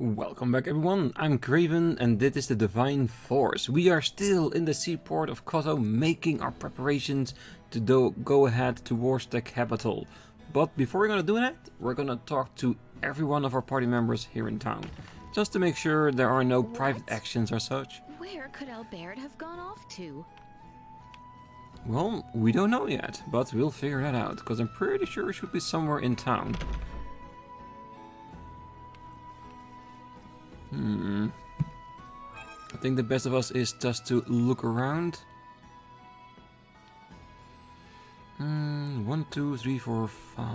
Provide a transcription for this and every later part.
Welcome back everyone, I'm Craven and this is the Divine Force. We are still in the seaport of Koto making our preparations to go ahead towards the capital. But before we're gonna do that, we're gonna talk to every one of our party members here in town. Just to make sure there are no private actions or such. Where could Albaird have gone off to? Well, we don't know yet, but we'll figure that out, because I'm pretty sure it should be somewhere in town. I think the best of us is just to look around. 1, 2, 3, 4, 5.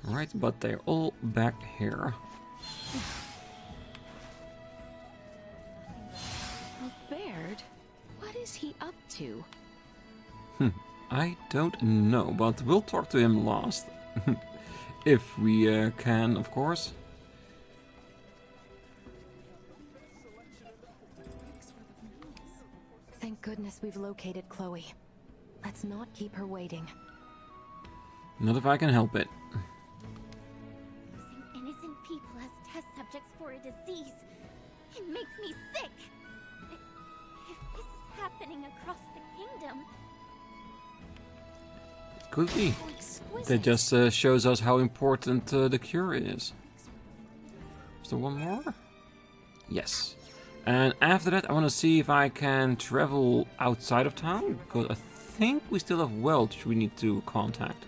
Right, but they're all back here. Albaird? What is he up to? I don't know, but we'll talk to him last. If we can, of course. Thank goodness we've located Chloe. Let's not keep her waiting. Not if I can help it. Using innocent people as test subjects for a disease. It makes me sick. If this is happening across the kingdom... It could be. Oh, exquisite. That just shows us how important the cure is. Is there one more? Yes. And after that I want to see if I can travel outside of town, because I think we still have Welch we need to contact.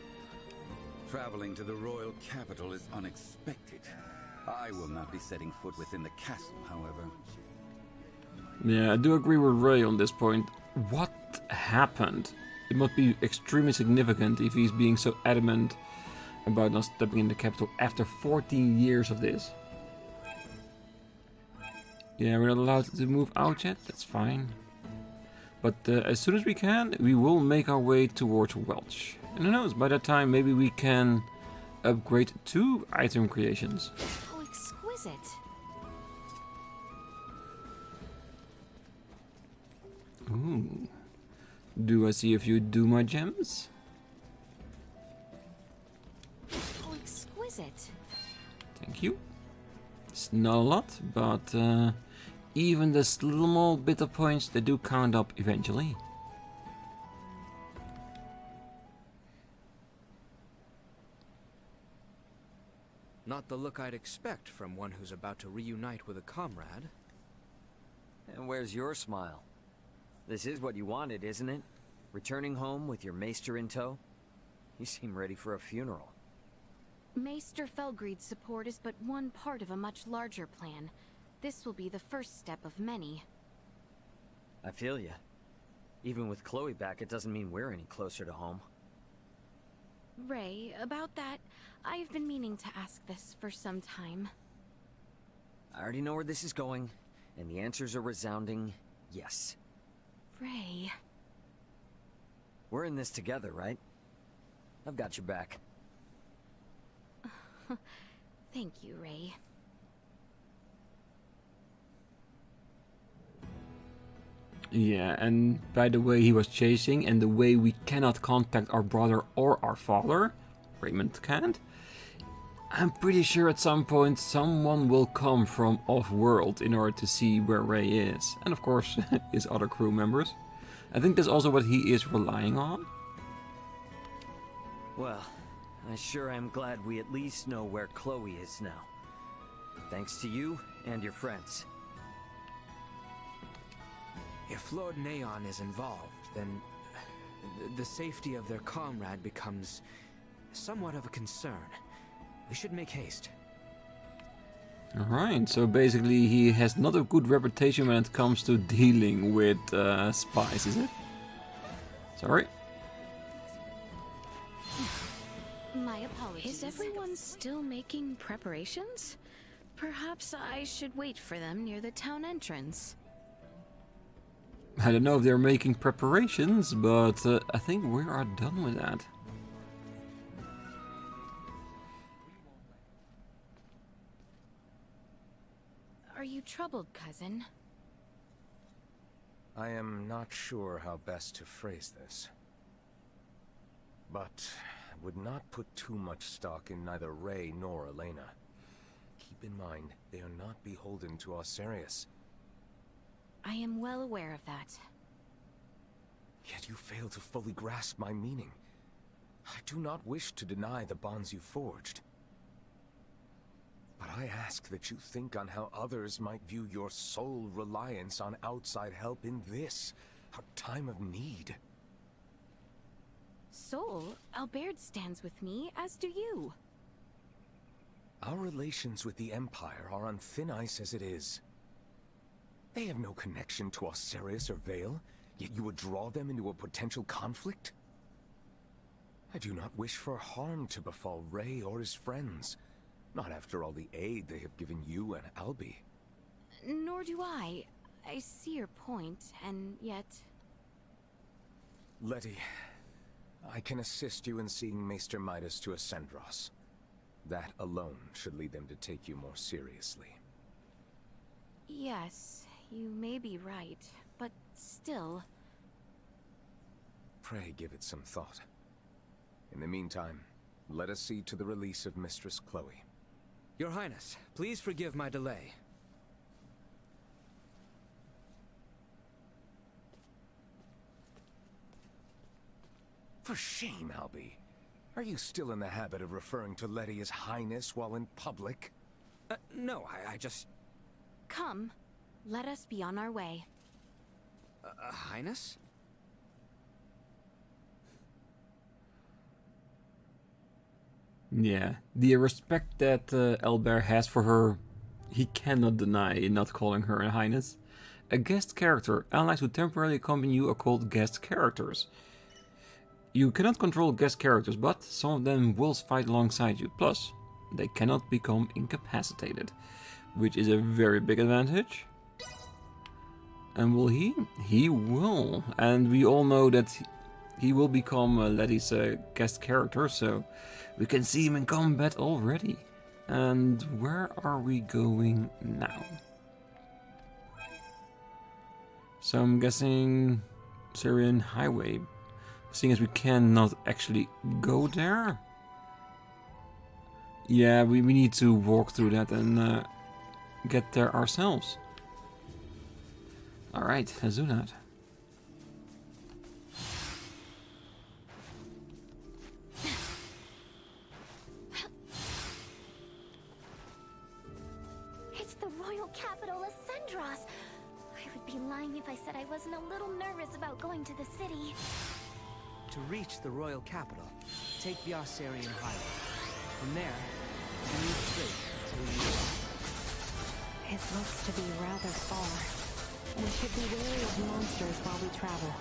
Traveling to the royal capital is unexpected. I will not be setting foot within the castle, however. Yeah, I do agree with Ray on this point. What happened? It must be extremely significant if he's being so adamant about not stepping in the capital after 14 years of this. Yeah, we're not allowed to move out yet, that's fine. But as soon as we can, we will make our way towards Welch. And who knows, by that time maybe we can upgrade 2 item creations. Oh, exquisite. Ooh. Do I see a few Duma gems? Oh, exquisite. Thank you. It's not a lot, but even this small bit of points, they do count up eventually. Not the look I'd expect from one who's about to reunite with a comrade. And where's your smile? This is what you wanted, isn't it? Returning home with your maester in tow? You seem ready for a funeral. Maester Felgreed's support is but one part of a much larger plan. This will be the first step of many. I feel ya. Even with Chloe back, it doesn't mean we're any closer to home. Ray, about that, I've been meaning to ask this for some time. I already know where this is going, and the answer's a resounding yes. Ray... We're in this together, right? I've got your back. Thank you, Ray. Yeah, and by the way he was chasing and the way we cannot contact our brother or our father, Raymond can't, I'm pretty sure at some point someone will come from off-world in order to see where Ray is. And of course his other crew members. I think that's also what he is relying on. Well, I sure am glad we at least know where Chloe is now. Thanks to you and your friends. If Lord Neon is involved, then the safety of their comrade becomes somewhat of a concern. We should make haste. Alright, so basically he has not a good reputation when it comes to dealing with spies, is it? Sorry. My apologies. Is everyone still making preparations? Perhaps I should wait for them near the town entrance. I don't know if they're making preparations, but I think we are done with that. Are you troubled, cousin? I am not sure how best to phrase this. But I would not put too much stock in neither Ray nor Elena. Keep keep in mind, they are not beholden to Aucerius. I am well aware of that. Yet you fail to fully grasp my meaning. I do not wish to deny the bonds you forged. But I ask that you think on how others might view your sole reliance on outside help in this, our time of need. Soul, Albaird stands with me, as do you. Our relations with the Empire are on thin ice as it is. They have no connection to Aucerius or Vey'l, yet you would draw them into a potential conflict? I do not wish for harm to befall Ray or his friends. Not after all the aid they have given you and Albie. Nor do I. I see your point, and yet... Letty, I can assist you in seeing Maester Midas to Ascendros. That alone should lead them to take you more seriously. Yes, you may be right, but still... Pray give it some thought. In the meantime, let us see to the release of Mistress Chloe. Your Highness, please forgive my delay. For shame, Albie. Are you still in the habit of referring to Letty as Highness while in public? No, I just... Come, let us be on our way. Highness? Yeah, the respect that Albaird has for her, he cannot deny in not calling her a highness. A guest character. Allies who temporarily accompany you are called guest characters. You cannot control guest characters, but some of them will fight alongside you. Plus, they cannot become incapacitated, which is a very big advantage. And will he? He will. And we all know that he will become Letty's guest character, so we can see him in combat already. And where are we going now? So I'm guessing Syrian Highway, seeing as we cannot actually go there. Yeah, we need to walk through that and get there ourselves. Alright, let's do that. It's the royal capital, Ascendros. I would be lying if I said I wasn't a little nervous about going to the city. To reach the royal capital, take the Aucerian highway. From there, move straight to the It looks to be rather far. We should be wary of monsters while we travel.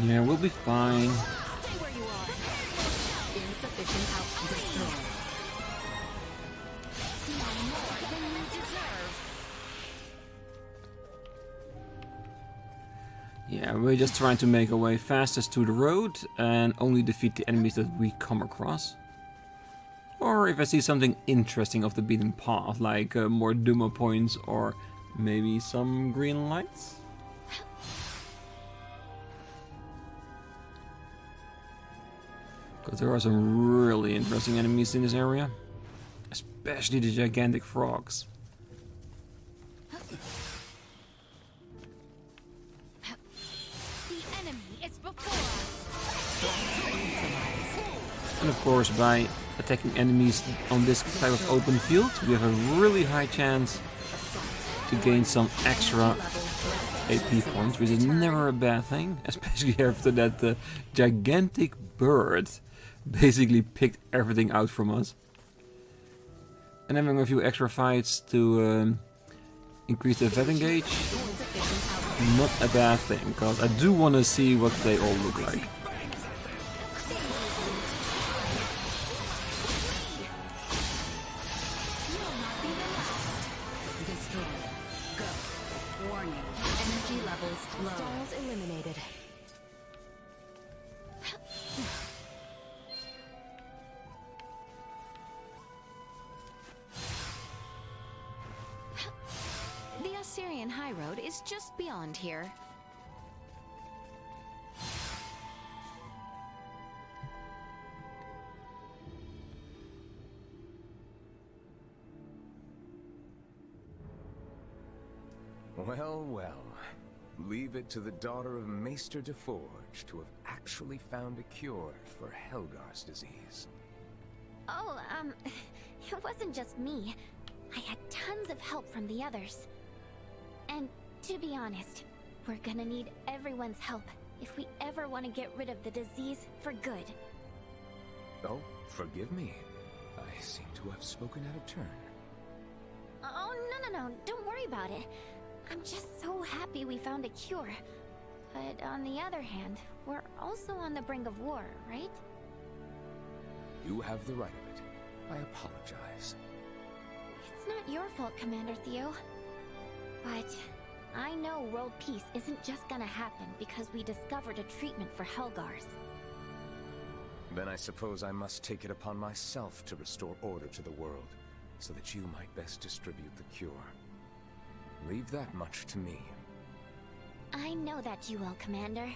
Yeah, we'll be fine. Stay where you are. Insufficient destroy. No more than you deserve. Yeah, we're just trying to make our way fastest to the road and only defeat the enemies that we come across. Or if I see something interesting off the beaten path, like more Duma points or maybe some green lights. Because there are some really interesting enemies in this area. Especially the gigantic frogs. The enemy is before us. And of course, by attacking enemies on this type of open field, we have a really high chance to gain some extra AP points, which is never a bad thing, especially after that gigantic bird basically picked everything out from us. And having a few extra fights to increase the vet engage, not a bad thing, because I do want to see what they all look like. Stalls eliminated. The Aucerian High Road is just beyond here. Well, well. Leave it to the daughter of Maester DeForge to have actually found a cure for Helgar's disease. Oh, it wasn't just me. I had tons of help from the others. And to be honest, we're gonna need everyone's help if we ever want to get rid of the disease for good. Oh, forgive me. I seem to have spoken out of turn. Oh, no, don't worry about it. I'm just so happy we found a cure. But on the other hand, we're also on the brink of war, right? You have the right of it. I apologize. It's not your fault, Commander Theo. But I know world peace isn't just gonna happen because we discovered a treatment for Helgars. Then I suppose I must take it upon myself to restore order to the world, so that you might best distribute the cure. Leave that much to me. I know that you will, Commander.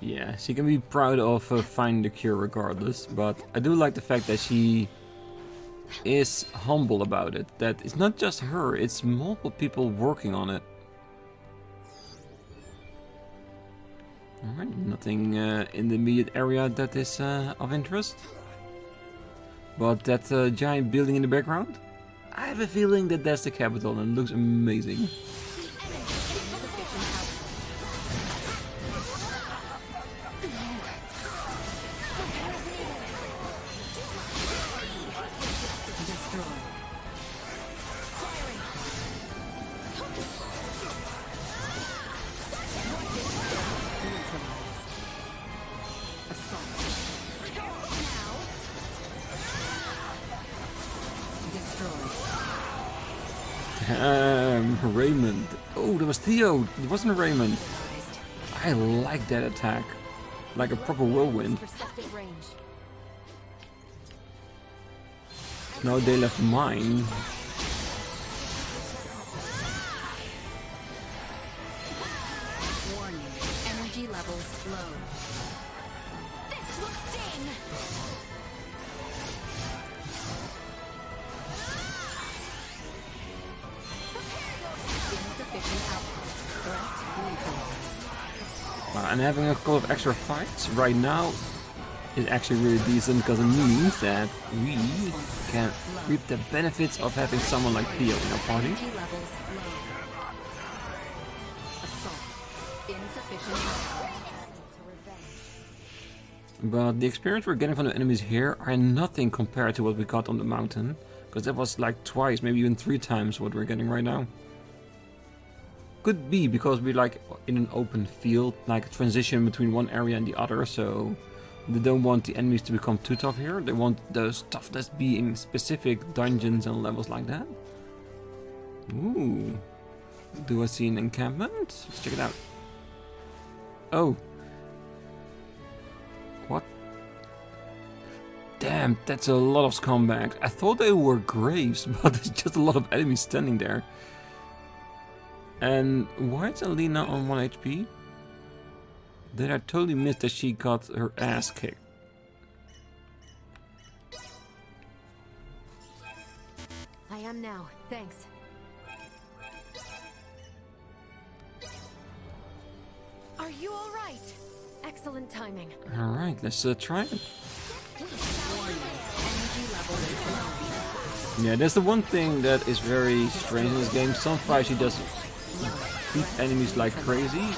Yeah, she can be proud of finding the cure regardless, but I do like the fact that she is humble about it. That it's not just her, it's multiple people working on it. Alright, nothing in the immediate area that is of interest. But that giant building in the background? I have a feeling that that's the capital and it looks amazing. Raymond. Oh, that was Theo. It wasn't Raymond. I like that attack. Like a proper whirlwind. No, they left mine. Warning. Energy levels low. This will sting! And having a couple of extra fights right now is actually really decent because it means that we can reap the benefits of having someone like Theo in our party. But the experience we're getting from the enemies here are nothing compared to what we got on the mountain, because that was like twice, maybe even 3 times what we're getting right now. Could be because we're like in an open field, like a transition between one area and the other, so they don't want the enemies to become too tough here. They want those toughness being specific dungeons and levels like that. Ooh. Do I see an encampment? Let's check it out. Oh. What? Damn, that's a lot of scumbags. I thought they were graves, but there's just a lot of enemies standing there. And why is Alina on 1 HP? Did I totally miss that she got her ass kicked? I am now. Thanks. Are you all right? Excellent timing. All right, let's try it. Yeah, that's the one thing that is very strange in this game. Some fights she does beat enemies like crazy,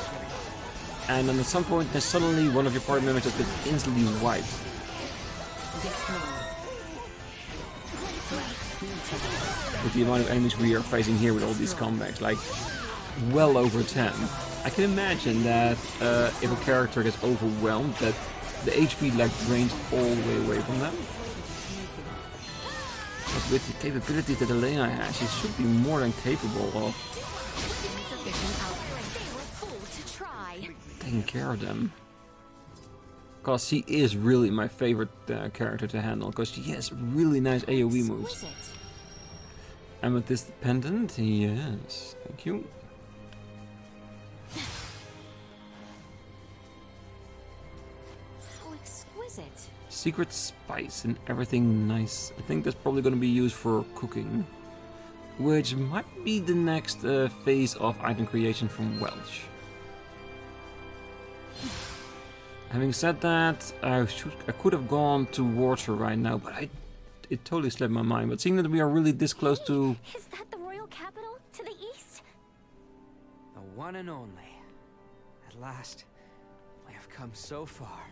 and then at some point then suddenly one of your party members just gets instantly wiped. With the amount of enemies we are facing here with all these comebacks, like well over 10. I can imagine that if a character gets overwhelmed, that the HP like drains all the way away from them. But with the capabilities that Elena has, she should be more than capable of taking care of them. Because she is really my favorite character to handle, because she has really nice AoE moves. Amethyst pendant, yes, thank you. How exquisite. Secret spice and everything nice. I think that's probably going to be used for cooking. which might be the next phase of item creation from Welch. Having said that, I could have gone towards her right now, but it totally slipped my mind. But seeing that we are really this close to... Is that the royal capital to the east? The one and only. At last, we have come so far.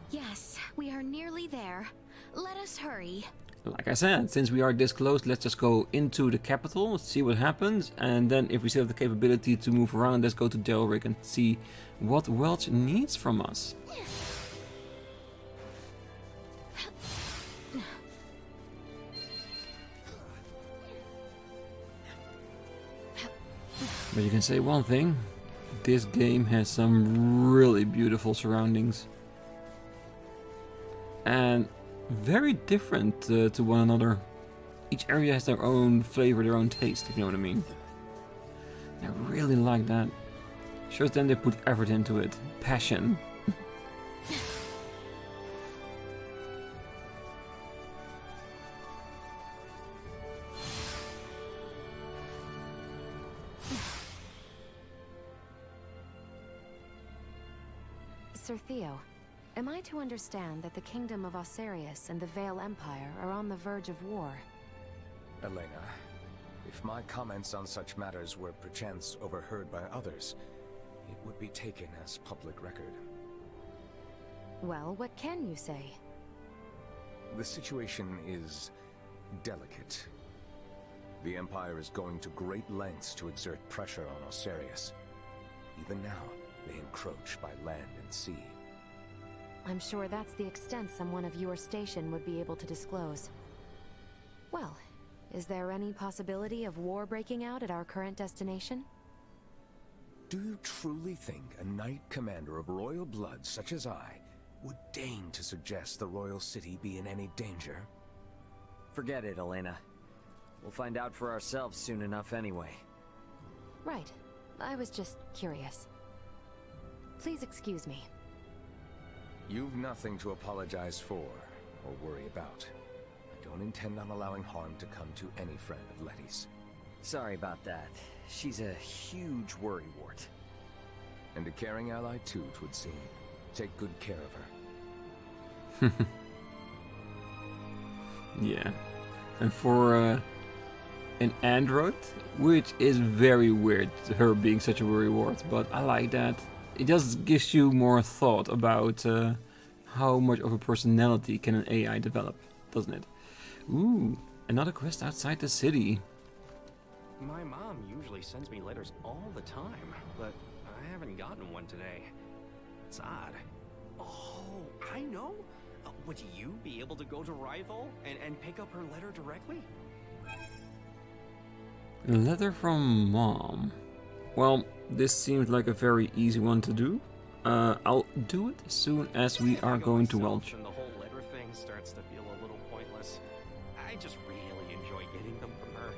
Yes, we are nearly there. Let us hurry. Like I said, since we are this close, let's just go into the capital, see what happens, and then if we still have the capability to move around, let's go to Delric and see what Welch needs from us. But you can say one thing, this game has some really beautiful surroundings. And very different to one another. Each area has their own flavor, their own taste, if you know what I mean. I really like that. Shows them they put effort into it. Passion. Sir Theo, am I to understand that the Kingdom of Aucerius and the Vey'l Empire are on the verge of war? Elena, if my comments on such matters were perchance overheard by others, it would be taken as public record. Well, what can you say? The situation is delicate. The Empire is going to great lengths to exert pressure on Aucerius. Even now, they encroach by land and sea. I'm sure that's the extent someone of your station would be able to disclose. Well, is there any possibility of war breaking out at our current destination? Do you truly think a knight commander of royal blood such as I would deign to suggest the royal city be in any danger? Forget it, Elena. We'll find out for ourselves soon enough anyway. Right. I was just curious. Please excuse me. You've nothing to apologize for or worry about. I don't intend on allowing harm to come to any friend of Letty's. Sorry about that. She's a huge worrywart. And a caring ally too, 'twould seem. Take good care of her. Yeah. And for an android, which is very weird, her being such a worrywart, but I like that. It just gives you more thought about how much of a personality can an AI develop, doesn't it? Ooh, another quest outside the city. My mom usually sends me letters all the time, but I haven't gotten one today. It's odd. Oh, I know. Would you be able to go to Rival and pick up her letter directly? A letter from Mom. Well, this seems like a very easy one to do. I'll do it as soon as we are going to Welch. And the whole letter thing starts to feel a little pointless. I just really enjoy getting them from her.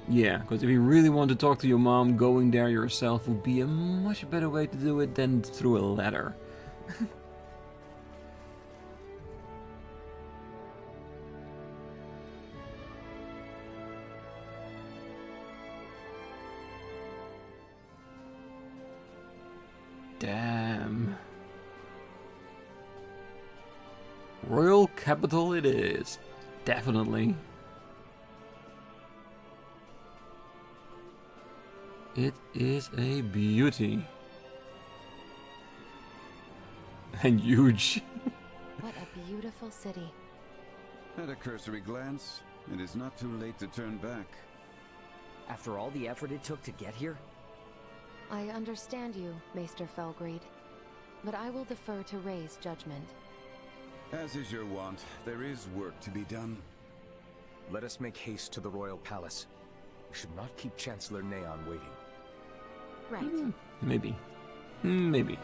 Yeah, because if you really want to talk to your mom, going there yourself would be a much better way to do it than through a letter. Damn. Royal capital it is. Definitely. It is a beauty. And huge. What a beautiful city. At a cursory glance, it is not too late to turn back. After all the effort it took to get here? I understand you, Maester Felgreed, but I will defer to Ray's judgment. As is your wont, there is work to be done. Let us make haste to the royal palace. We should not keep Chancellor Neon waiting. Right. Maybe. Maybe.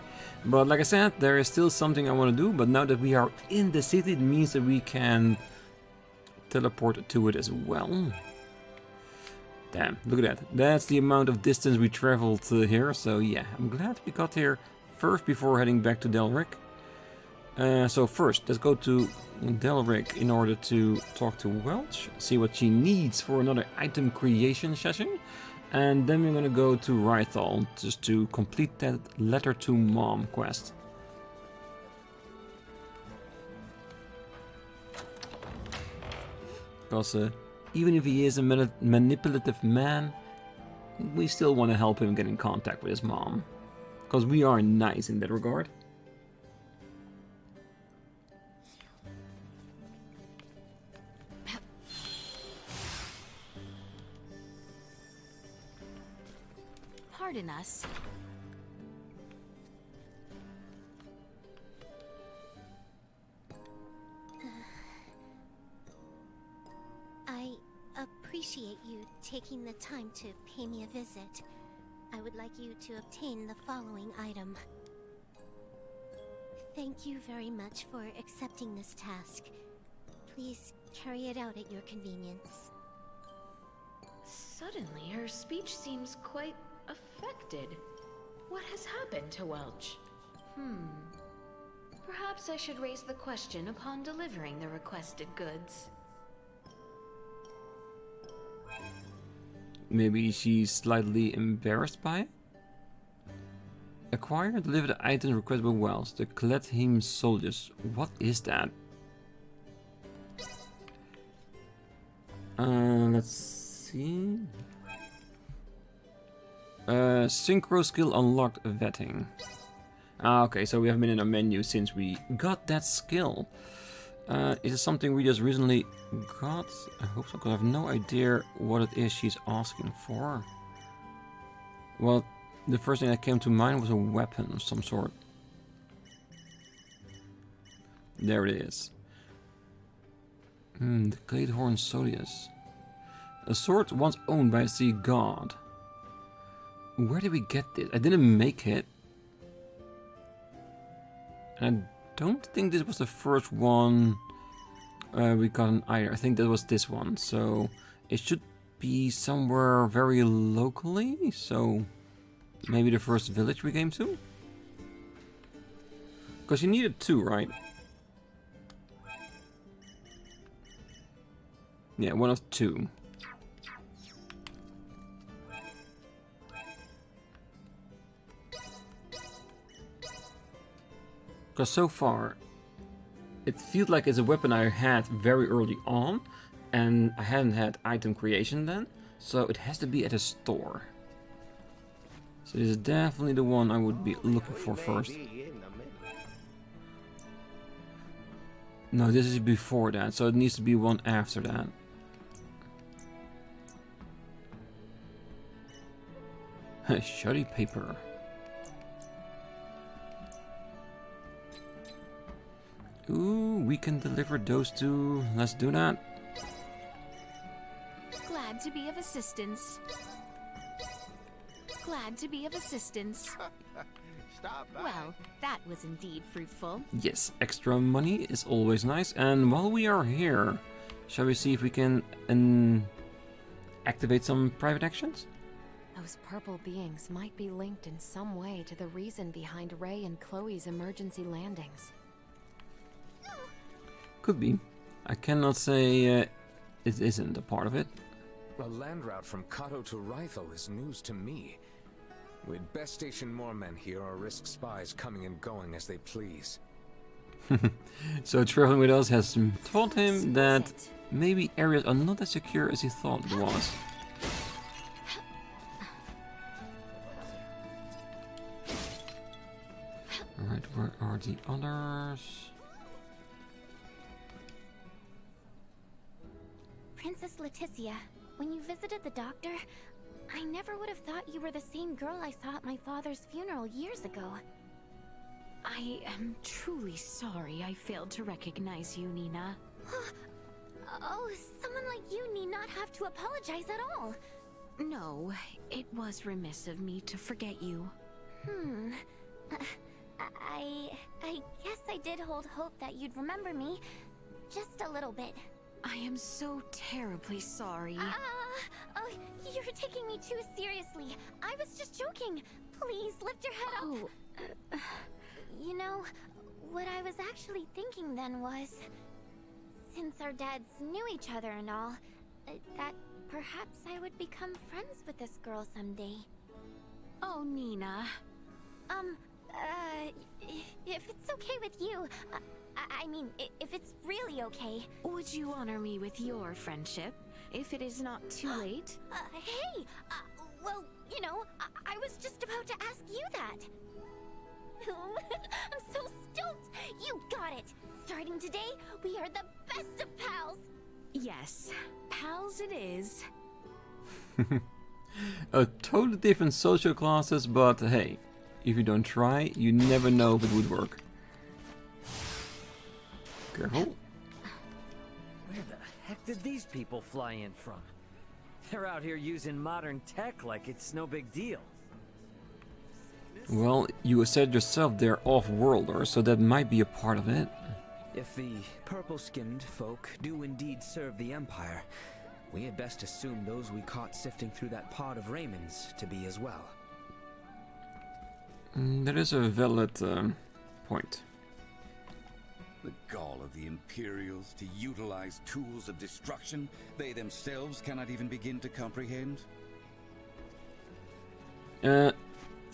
But like I said, there is still something I want to do, but now that we are in the city, it means that we can teleport to it as well. Damn, look at that. That's the amount of distance we traveled here, so yeah, I'm glad we got here first before heading back to Delric. So first, let's go to Delric in order to talk to Welch, see what she needs for another item creation session. And then we're gonna go to Wreathed just to complete that letter to mom quest. Because even if he is a manipulative man, we still want to help him get in contact with his mom. Because we are nice in that regard. Pardon us. I appreciate you taking the time to pay me a visit. I would like you to obtain the following item. Thank you very much for accepting this task. Please carry it out at your convenience. Suddenly, her speech seems quite affected. What has happened to Welch? Perhaps I should raise the question upon delivering the requested goods. Maybe she's slightly embarrassed by it? Acquire and deliver the items requested by Welch, the Kletheim soldiers. What is that? Let's see. Synchro skill unlocked vetting. Okay, so we haven't been in a menu since we got that skill. Is it something we just recently got? I hope so, because I have no idea what it is she's asking for. Well, the first thing that came to mind was a weapon of some sort. There it is. The Claydhorn Solius. A sword once owned by a sea god. Where did we get this? I didn't make it. And I don't think this was the first one we got either. I think that was this one. So it should be somewhere very locally. So maybe the first village we came to? Because you needed 2, right? Yeah, one of 2. Because so far, it feels like it's a weapon I had very early on, and I hadn't had item creation then, so it has to be at a store. So this is definitely the one I would be looking for first. No, this is before that, so it needs to be one after that. Shoddy paper. Ooh, we can deliver those 2. Let's do that. Glad to be of assistance. Glad to be of assistance. Well, that was indeed fruitful. Yes, extra money is always nice. And while we are here, shall we see if we can activate some private actions? Those purple beings might be linked in some way to the reason behind Ray and Chloe's emergency landings. Could be. I cannot say it isn't a part of it. A land route from Kato to Wreathed is news to me. We'd best station more men here or risk spies coming and going as they please. So traveling with us has taught him that maybe areas are not as secure as he thought it was. Alright, where are the others? Princess Laeticia, when you visited the doctor, I never would have thought you were the same girl I saw at my father's funeral years ago. I am truly sorry I failed to recognize you, Nina. Oh, someone like you need not have to apologize at all. No, it was remiss of me to forget you. I guess I did hold hope that you'd remember me. Just a little bit. I am so terribly sorry. Oh, you're taking me too seriously. I was just joking. Please, lift your head up. Oh, You know, what I was actually thinking then was, since our dads knew each other and all, that perhaps I would become friends with this girl someday. Oh, Nina. If it's okay with you, I mean, if it's really okay. Would you honor me with your friendship, if it is not too late? Hey! Well, you know, I was just about to ask you that. I'm so stoked! You got it! Starting today, we are the best of pals! Yes, pals it is. A totally different social classes, but hey, if you don't try, you never know if it would work. Careful. Where the heck did these people fly in from? They're out here using modern tech like it's no big deal. Well, you said yourself they're off-worlders, so that might be a part of it. If the purple-skinned folk do indeed serve the Empire, we had best assume those we caught sifting through that pod of Raymond's to be as well. That is a valid point. The gall of the Imperials to utilize tools of destruction they themselves cannot even begin to comprehend.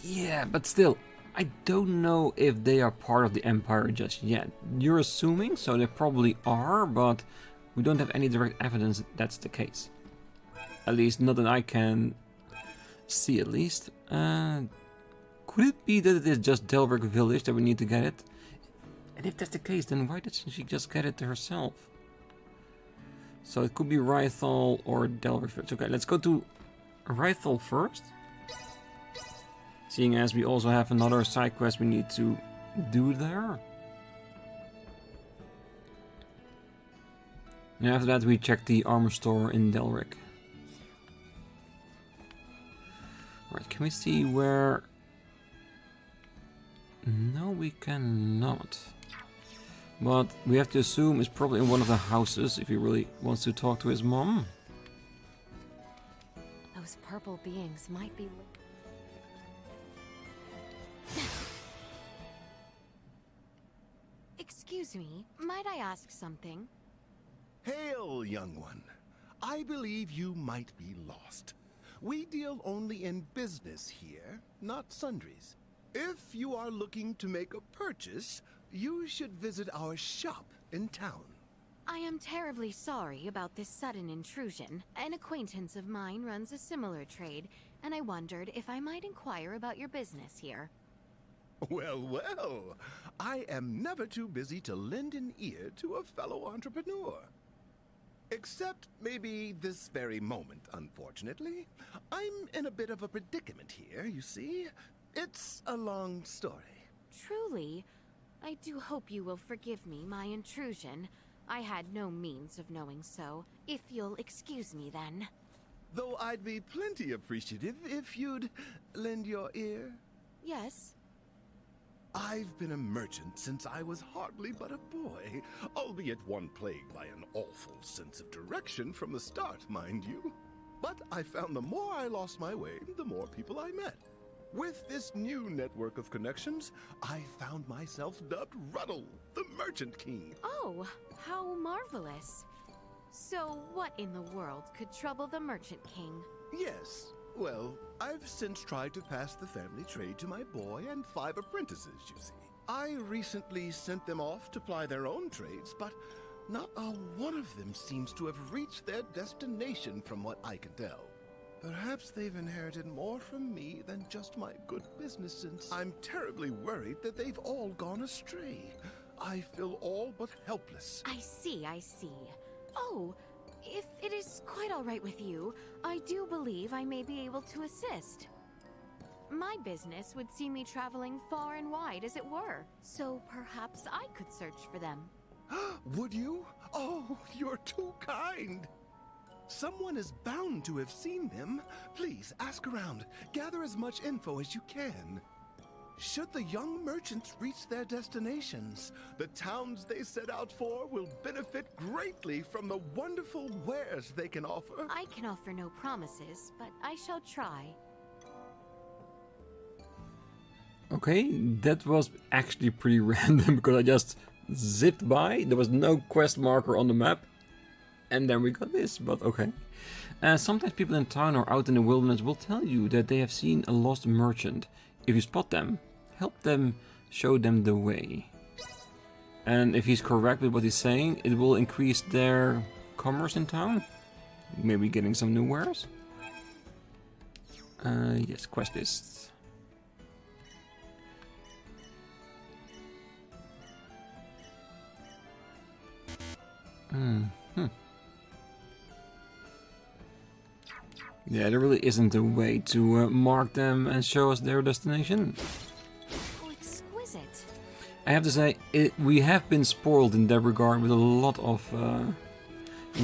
Yeah, but still, I don't know if they are part of the Empire just yet. You're assuming, so they probably are, but we don't have any direct evidence that that's the case. At least, not that I can see, at least. Could it be that it is just Delric Village that we need to get it? And if that's the case, then why didn't she just get it herself? So it could be Wreathed or Delric Village. Okay, let's go to Wreathed first. Seeing as we also have another side quest we need to do there. And after that we check the armor store in Delric. Right, can we see where... No, we cannot. But we have to assume it's probably in one of the houses if he really wants to talk to his mom. Those purple beings might be... Excuse me, might I ask something? Hail, young one. I believe you might be lost. We deal only in business here, not sundries. If you are looking to make a purchase, you should visit our shop in town. I am terribly sorry about this sudden intrusion. An acquaintance of mine runs a similar trade, and I wondered if I might inquire about your business here. Well, well, I am never too busy to lend an ear to a fellow entrepreneur. Except maybe this very moment, unfortunately. I'm in a bit of a predicament here, you see. It's a long story. Truly, I do hope you will forgive me my intrusion. I had no means of knowing so. If you'll excuse me then. Though I'd be plenty appreciative if you'd lend your ear. Yes? I've been a merchant since I was hardly but a boy, albeit one plagued by an awful sense of direction from the start, mind you. But I found the more I lost my way, the more people I met. With this new network of connections, I found myself dubbed Ruddle, the Merchant King. Oh, how marvelous. So what in the world could trouble the Merchant King? Yes. Well, I've since tried to pass the family trade to my boy and 5 apprentices, you see. I recently sent them off to ply their own trades, but not a one of them seems to have reached their destination from what I can tell. Perhaps they've inherited more from me than just my good business sense. I'm terribly worried that they've all gone astray. I feel all but helpless. I see, I see. Oh, if it is quite all right with you, I do believe I may be able to assist. My business would see me traveling far and wide, as it were, so perhaps I could search for them. Would you? Oh, you're too kind. Someone is bound to have seen them. Please, ask around. Gather as much info as you can. Should the young merchants reach their destinations, the towns they set out for will benefit greatly from the wonderful wares they can offer. I can offer no promises, but I shall try. Okay, that was actually pretty random because I just zipped by. There was no quest marker on the map. And then we got this, but okay. Sometimes people in town or out in the wilderness will tell you that they have seen a lost merchant. If you spot them, help them, show them the way. And if he's correct with what he's saying, it will increase their commerce in town. Maybe getting some new wares. Yes, quest list. Yeah, there really isn't a way to mark them and show us their destination. Oh, exquisite. I have to say, we have been spoiled in that regard with a lot of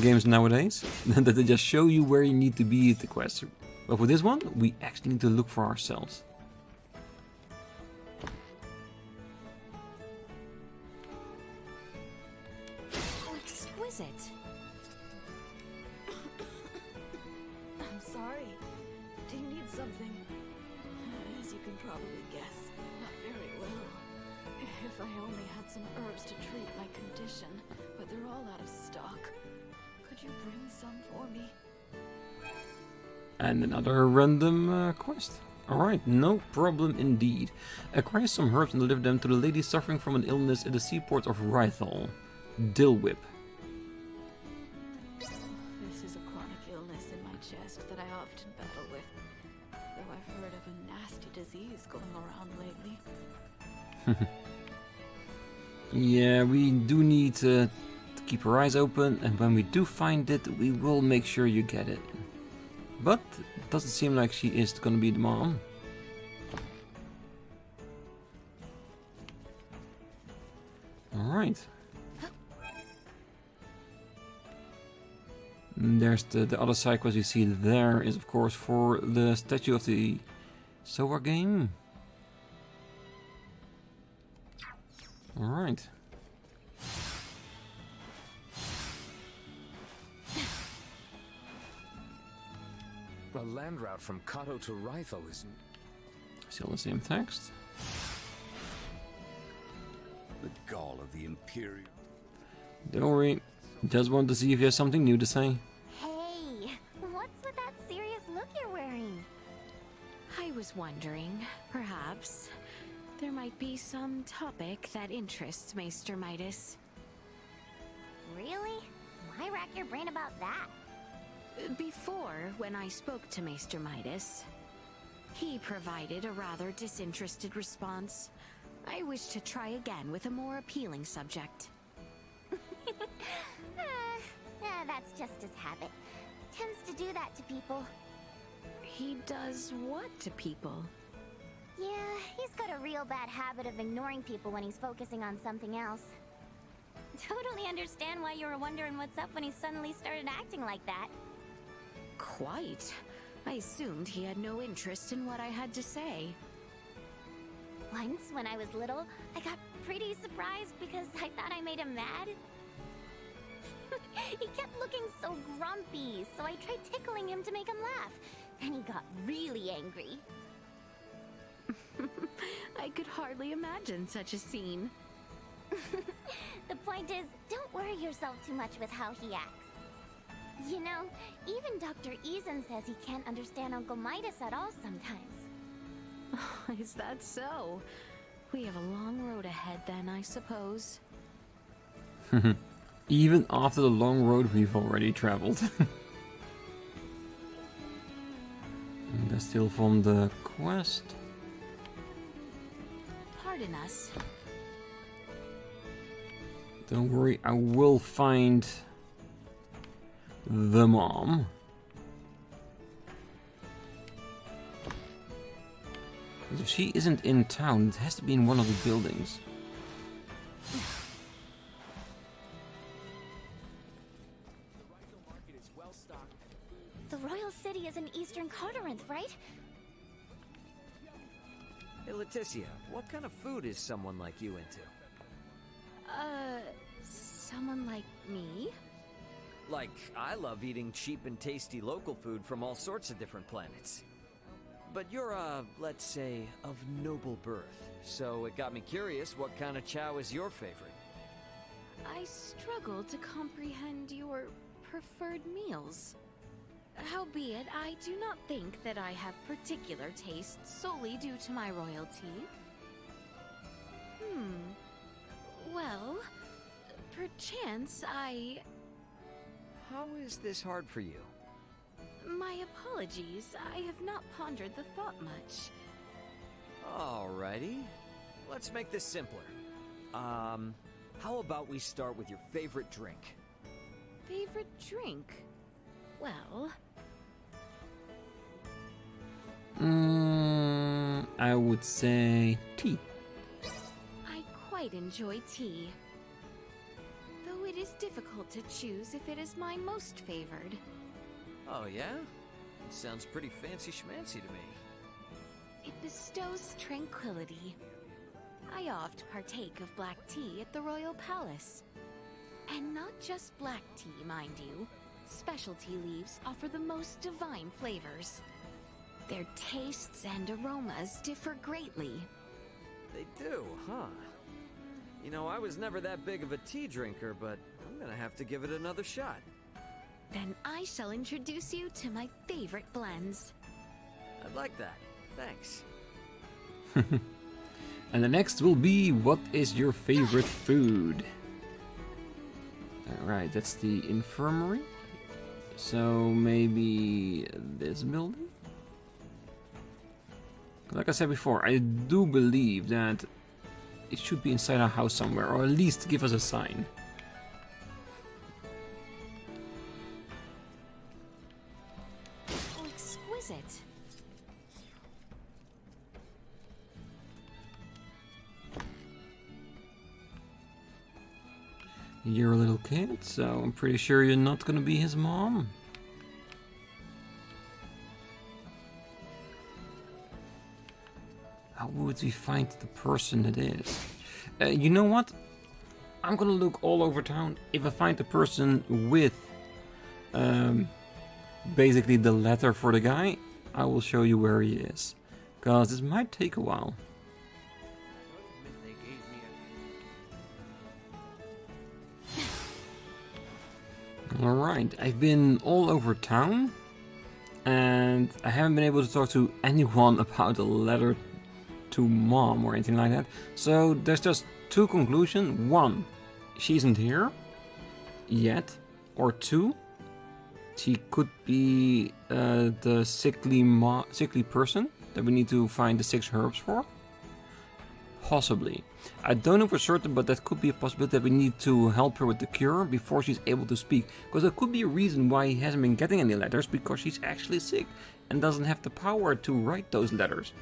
games nowadays. That they just show you where you need to be at the quest. But for this one, we actually need to look for ourselves. Oh, exquisite. I'm sorry. Do you need something? As you can probably guess, not very well. If I only had some herbs to treat my condition, but they're all out of stock. Could you bring some for me? And another random quest. Alright, no problem indeed. Acquire some herbs and deliver them to the lady suffering from an illness at the seaport of Wreathed. Dill Whip. This is a chronic illness in my chest that I often battle with. Though I've heard of a nasty disease going around lately. Yeah, we do need to keep our eyes open, and when we do find it, we will make sure you get it. But it doesn't seem like she is gonna be the mom. Alright. There's the other side quest you see there is of course for the statue of the Soa game. Alright. The land route from Kato to Wreathed is... Still the same text. The gall of the Imperial. Don't worry. Just want to see if you have something new to say. Hey, what's with that serious look you're wearing? I was wondering, perhaps, there might be some topic that interests Maester Midas. Really? Why rack your brain about that? Before, when I spoke to Maester Midas, he provided a rather disinterested response. I wish to try again with a more appealing subject. That's just his habit. Tends to do that to people. He does what to people? Yeah, he's got a real bad habit of ignoring people when he's focusing on something else. Totally understand why you were wondering what's up when he suddenly started acting like that. Quite. I assumed he had no interest in what I had to say. Once, when I was little, I got pretty surprised because I thought I made him mad. He kept looking so grumpy, so I tried tickling him to make him laugh. Then he got really angry. I could hardly imagine such a scene. The point is, don't worry yourself too much with how he acts. You know, even Dr. Eason says he can't understand Uncle Midas at all sometimes. Is that so? We have a long road ahead then, I suppose. Even after the long road we've already traveled. And that's still from the quest. Pardon us. Don't worry, I will find the mom. If she isn't in town, it has to be in one of the buildings. The Royal City is in Eastern Carteranth, right? Hey, Laeticia, what kind of food is someone like you into? Someone like me? Like, I love eating cheap and tasty local food from all sorts of different planets. But you're, let's say, of noble birth. So it got me curious, what kind of chow is your favorite? I struggle to comprehend your preferred meals. Howbeit, I do not think that I have particular tastes solely due to my royalty. Well, perchance How is this hard for you? My apologies, I have not pondered the thought much. Alrighty. Let's make this simpler. How about we start with your favorite drink? Favorite drink? Well... I would say tea. I quite enjoy tea. Though it is difficult to choose if it is my most favored. Oh yeah? It sounds pretty fancy-schmancy to me. It bestows tranquility. I oft partake of black tea at the royal palace. And not just black tea, mind you. Specialty leaves offer the most divine flavors. Their tastes and aromas differ greatly. They do, huh? You know, I was never that big of a tea drinker, but I'm gonna have to give it another shot. Then I shall introduce you to my favorite blends. I'd like that. Thanks. And the next will be, what is your favorite food? Alright, that's the infirmary. So maybe this building? Like I said before, I do believe that it should be inside our house somewhere, or at least give us a sign. Oh, exquisite. You're a little kid, so I'm pretty sure you're not gonna be his mom. How would we find the person it is? You know what? I'm gonna look all over town. If I find the person with basically the letter for the guy, I will show you where he is. Because this might take a while. Alright, I've been all over town and I haven't been able to talk to anyone about the letter to mom or anything like that. So there's just two conclusions. One, she isn't here yet. Or two, she could be the sickly person that we need to find the 6 herbs for. Possibly. I don't know for certain, but that could be a possibility that we need to help her with the cure before she's able to speak. Because there could be a reason why he hasn't been getting any letters, because she's actually sick and doesn't have the power to write those letters.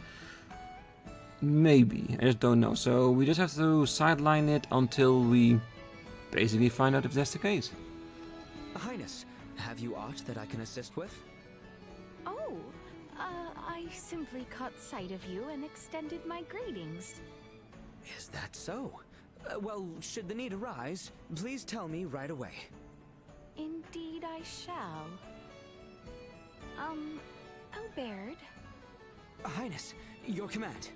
Maybe, I just don't know. So we just have to sideline it until we basically find out if that's the case. Highness, have you aught that I can assist with? Oh, I simply caught sight of you and extended my greetings. Is that so? Well, should the need arise, please tell me right away. Indeed I shall. Albaird? Highness, your command.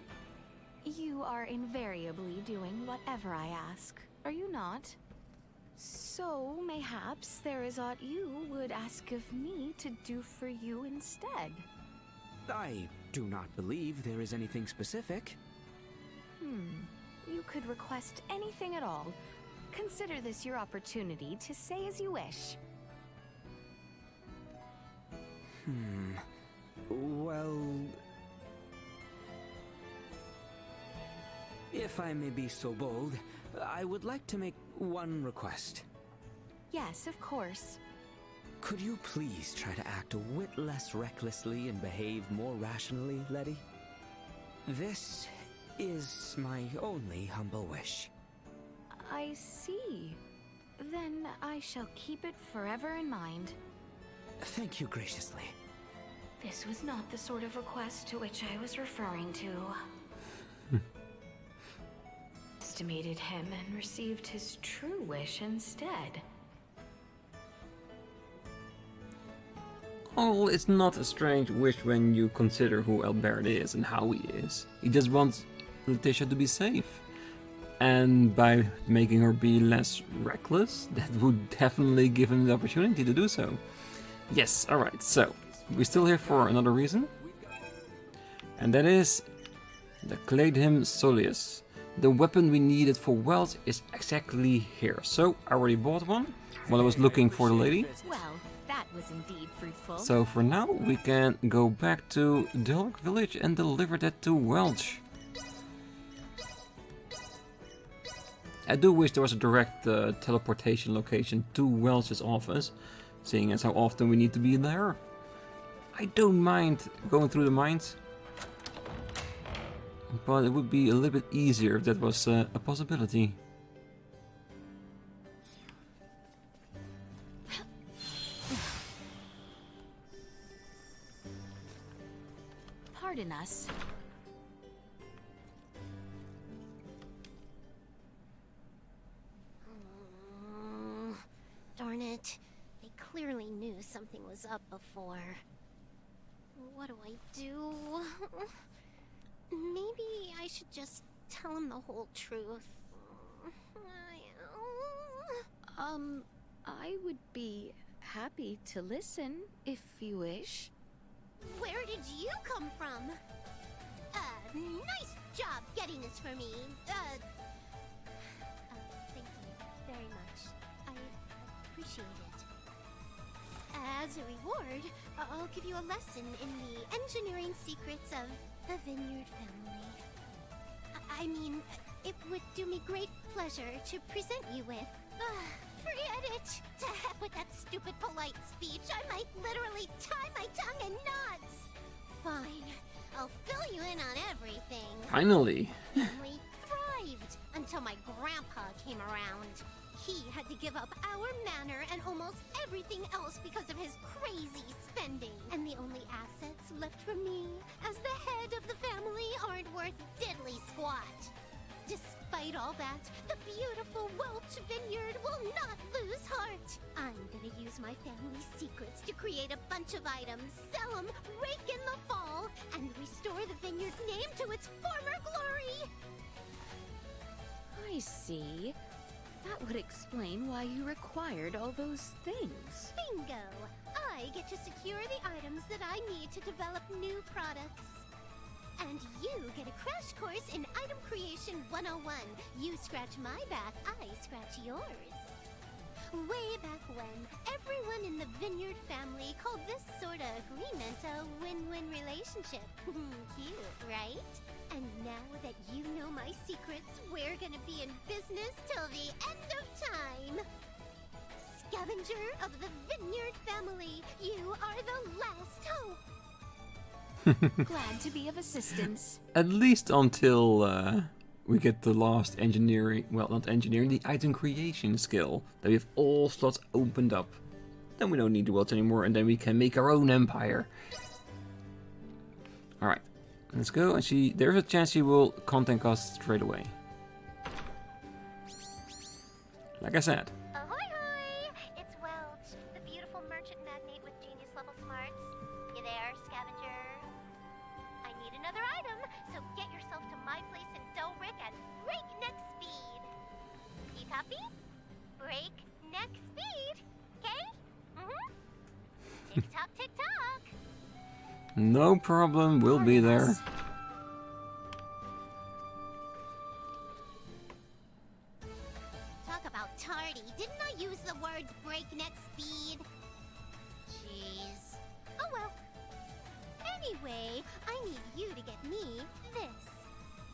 You are invariably doing whatever I ask, are you not? So, mayhaps there is aught you would ask of me to do for you instead. I do not believe there is anything specific. You could request anything at all. Consider this your opportunity to say as you wish. Well... if I may be so bold, I would like to make one request. Yes, of course. Could you please try to act a whit less recklessly and behave more rationally, Letty? This is my only humble wish. I see. Then I shall keep it forever in mind. Thank you graciously. This was not the sort of request to which I was referring to. Estimated him and received his true wish instead. Well, it's not a strange wish when you consider who Albaird is and how he is. He just wants Laeticia to be safe. And by making her be less reckless, that would definitely give him the opportunity to do so. Yes, alright, so we're still here for another reason. And that is the Kingdom of Aucerius. The weapon we needed for Wreathed is exactly here. So I already bought one while I was looking for the lady. Well, that was indeed fruitful. So for now we can go back to Delric village and deliver that to Welch. I do wish there was a direct teleportation location to Welch's office, seeing as how often we need to be there. I don't mind going through the mines, but it would be a little bit easier if that was a possibility. Pardon us. Darn it. They clearly knew something was up before. What do I do? Maybe I should just tell him the whole truth. I would be happy to listen if you wish. Where did you come from? Nice job getting this for me. Thank you very much. I appreciate it. As a reward, I'll give you a lesson in the engineering secrets of the Vineyard family. I mean, it would do me great pleasure to present you with. Forget it! To heck with that stupid polite speech. I might literally tie my tongue in knots. Fine, I'll fill you in on everything. Finally. Family thrived until my grandpa came around. He had to give up our manor and almost everything else because of his crazy spending. And the only assets left for me as the head of the family aren't worth diddly squat. Despite all that, the beautiful Welch vineyard will not lose heart. I'm gonna use my family's secrets to create a bunch of items, sell them, rake in the fall, and restore the vineyard name to its former glory. I see. That would explain why you required all those things. Bingo! I get to secure the items that I need to develop new products. And you get a crash course in Item Creation 101. You scratch my back, I scratch yours. Way back when, everyone in the Vineyard family called this sort of agreement a win-win relationship. Cute, right? And now that you know my secrets, we're gonna be in business till the end of time. Scavenger of the Vineyard family, you are the last hope. Glad to be of assistance. At least until we get the last engineering, well, not engineering, the item creation skill. That we have all slots opened up. Then we don't need the worlds anymore, and then we can make our own empire. Alright, let's go. And there's a chance she will contact us straight away. Like I said. Ahoy hoy! It's Welch, the beautiful merchant magnate with genius level smarts. You there, scavenger? I need another item, so get yourself to my place in Delric at breakneck speed. You copy? Breakneck speed, okay? Tick-tock, tick-tock. No problem, we'll be there. Talk about tardy. Didn't I use the words breakneck speed? Jeez. Oh well. Anyway, I need you to get me this.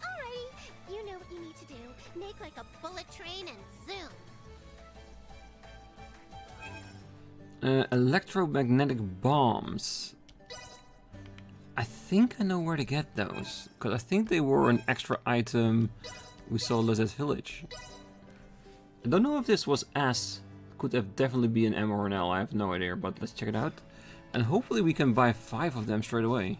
Alrighty, you know what you need to do. Make like a bullet train and zoom. Electromagnetic bombs. I think I know where to get those, because I think they were an extra item we saw at village. I don't know if this was S. Could have definitely be an M or an L, I have no idea, but let's check it out. And hopefully we can buy 5 of them straight away.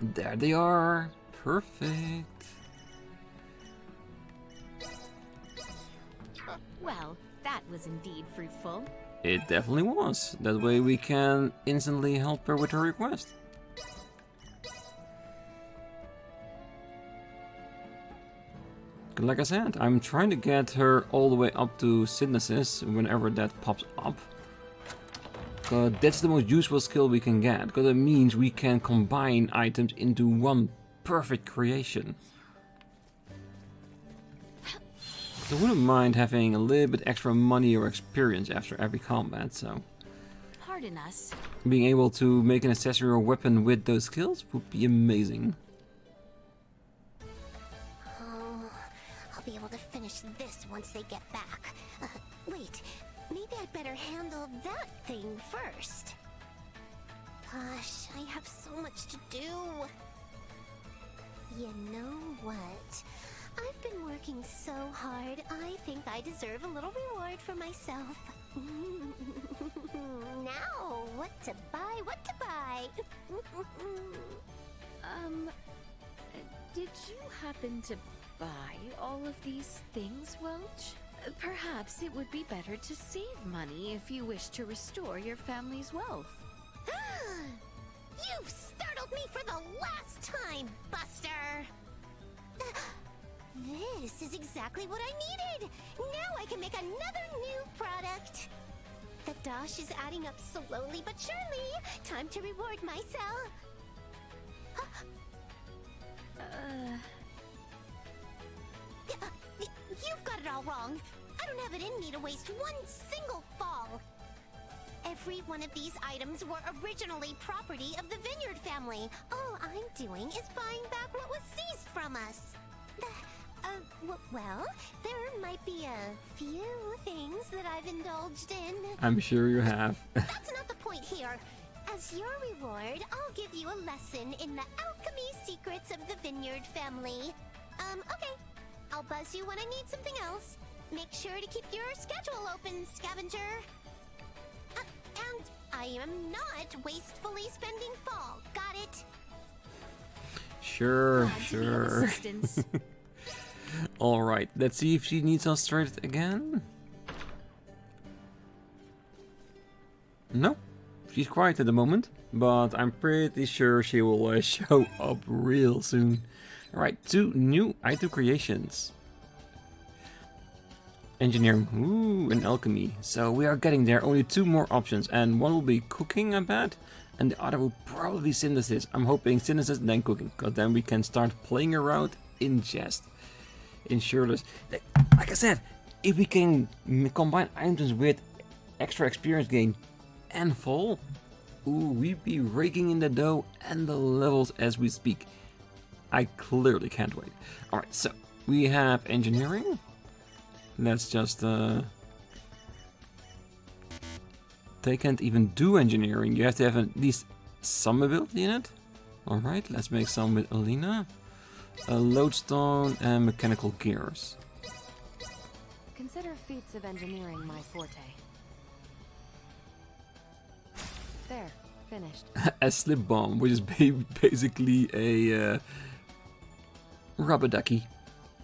There they are. Perfect. Well, was indeed fruitful. It definitely was. That way we can instantly help her with her request. Like I said, I'm trying to get her all the way up to synthesis whenever that pops up. That's the most useful skill we can get, because it means we can combine items into one perfect creation. I wouldn't mind having a little bit extra money or experience after every combat, so... Pardon us. Being able to make an accessory or weapon with those skills would be amazing. Oh, I'll be able to finish this once they get back. Wait, maybe I'd better handle that thing first. Gosh, I have so much to do. You know what? I've been working so hard, I think I deserve a little reward for myself. Now, what to buy, what to buy? Did you happen to buy all of these things, Welch? Perhaps it would be better to save money if you wish to restore your family's wealth. You've startled me for the last time, Buster! This is exactly what I needed! Now I can make another new product! The dosh is adding up slowly but surely! Time to reward myself! You've got it all wrong! I don't have it in me to waste one single fall! Every one of these items were originally property of the Vineyard family. All I'm doing is buying back what was seized from us. Well, there might be a few things that I've indulged in. I'm sure you have. That's not the point here. As your reward, I'll give you a lesson in the alchemy secrets of the Vineyard family. Okay. I'll buzz you when I need something else. Make sure to keep your schedule open, scavenger. And I am not wastefully spending fall. Got it? Sure, sure. Alright, let's see if she needs us straight again. No, she's quiet at the moment, but I'm pretty sure she will show up real soon. Alright, 2 new item creations. Engineering, ooh, and alchemy. So we are getting there, only 2 more options, and one will be cooking, I bet, and the other will probably be synthesis. I'm hoping synthesis and then cooking, because then we can start playing around in jest. In Shirtless. Like I said, if we can combine items with extra experience gain and fall, ooh, we'd be raking in the dough and the levels as we speak. I clearly can't wait. Alright, so we have engineering. Let's just they can't even do engineering. You have to have at least some ability in it. Alright, let's make some with Alina. Lodestone and mechanical gears. Consider feats of engineering my forte. There, finished. A slip bomb, which is basically a rubber ducky.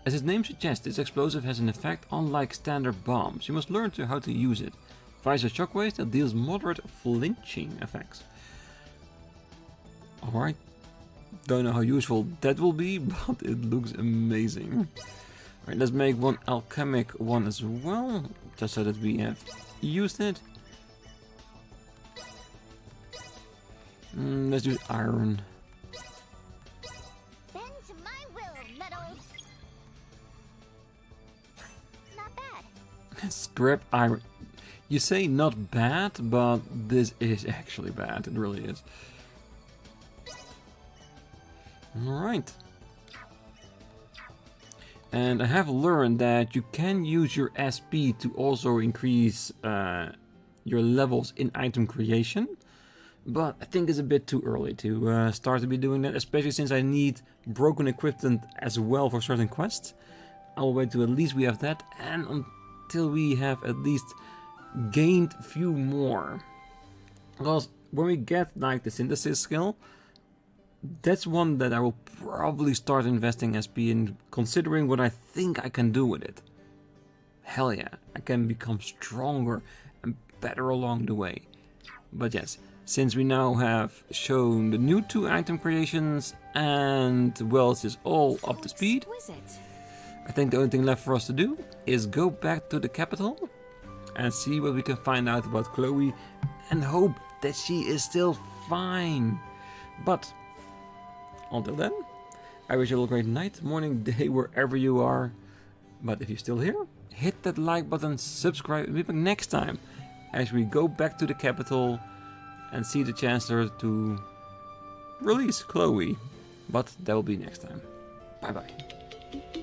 As its name suggests, this explosive has an effect unlike standard bombs. You must learn how to use it. Fires a shockwave that deals moderate flinching effects. Alright. Don't know how useful that will be, but it looks amazing. Alright, let's make one alchemic one as well, just so that we have used it. Let's do iron. Bend to my will, metals. Not bad. Scrap iron. You say not bad, but this is actually bad. It really is. Alright. And I have learned that you can use your SP to also increase your levels in item creation. But I think it's a bit too early to start to be doing that, especially since I need broken equipment as well for certain quests. I'll wait till at least we have that, and until we have at least gained a few more. Because when we get like the synthesis skill, that's one that I will probably start investing SP in, considering what I think I can do with it. hell yeah, I can become stronger and better along the way. But yes, since we now have shown the new 2 item creations and Wells is all up to speed, I think the only thing left for us to do is go back to the capital and see what we can find out about Chloe and hope that she is still fine. But until then, I wish you all a great night, morning, day, wherever you are. But if you're still here, hit that like button, subscribe, and be back next time as we go back to the capital and see the Chancellor to release Chloe. But that will be next time. Bye bye.